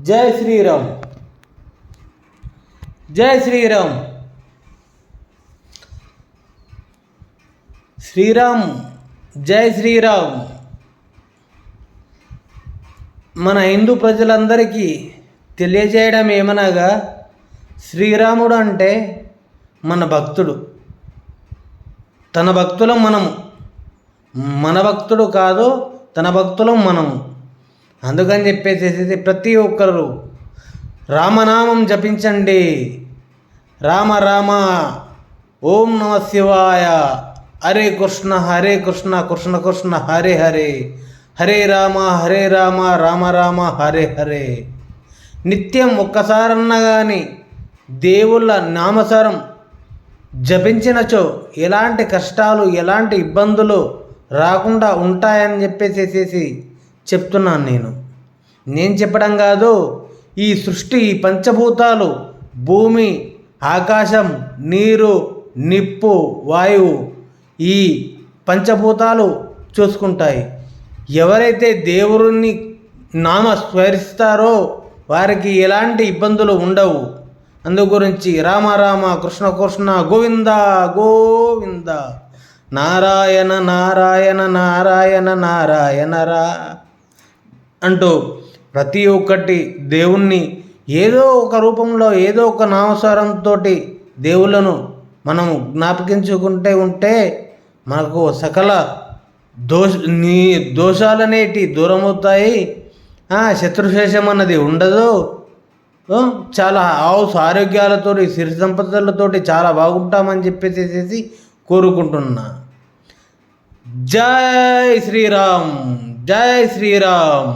జై శ్రీరామ్, జై శ్రీరామ్. శ్రీరామ్, జై శ్రీరామ్. మన హిందూ ప్రజలందరికీ తెలియజేయడం ఏమనగా, శ్రీరాముడు అంటే మన భక్తుడు. తన భక్తులం మనము, మన భక్తుడు కాదు, తన భక్తులం మనము. అందుకని చెప్పేసి ప్రతి ఒక్కరు రామనామం జపించండి. రామ రామ, ఓం నమ శివాయ, హరే కృష్ణ కృష్ణ కృష్ణ హరే హరే, హరే రామ రామ రామ హరే హరే. నిత్యం ఒక్కసారన్నా కానీ దేవుళ్ళ నామసారం జపించినచో ఎలాంటి కష్టాలు, ఎలాంటి ఇబ్బందులు రాకుండా ఉంటాయని చెప్పేసేసి చెప్తున్నాను. నేను చెప్పడం కాదు, ఈ సృష్టి, ఈ పంచభూతాలు, భూమి, ఆకాశం, నీరు, నిప్పు, వాయువు, ఈ పంచభూతాలు చూసుకుంటాయి. ఎవరైతే దేవుడిని నామ స్మరిస్తారో వారికి ఎలాంటి ఇబ్బందులు ఉండవు. అందు గురించి రామ రామ కృష్ణ కృష్ణ గోవింద గోవింద, నారాయణ నారాయణ నారాయణ నారాయణ రా అంటూ ప్రతి ఒక్కటి దేవుణ్ణి ఏదో ఒక రూపంలో, ఏదో ఒక నామస్వరంతో దేవుళ్ళను మనము జ్ఞాపకించుకుంటే ఉంటే మనకు సకల దోషాలనేటి దూరమవుతాయి. శత్రుశేషం అన్నది ఉండదు. చాలా ఆరోగ్యాలతోటి, సిరి సంపదలతోటి చాలా బాగుంటామని చెప్పేసి కోరుకుంటున్నా. జై శ్రీరామ్, జై శ్రీరామ్.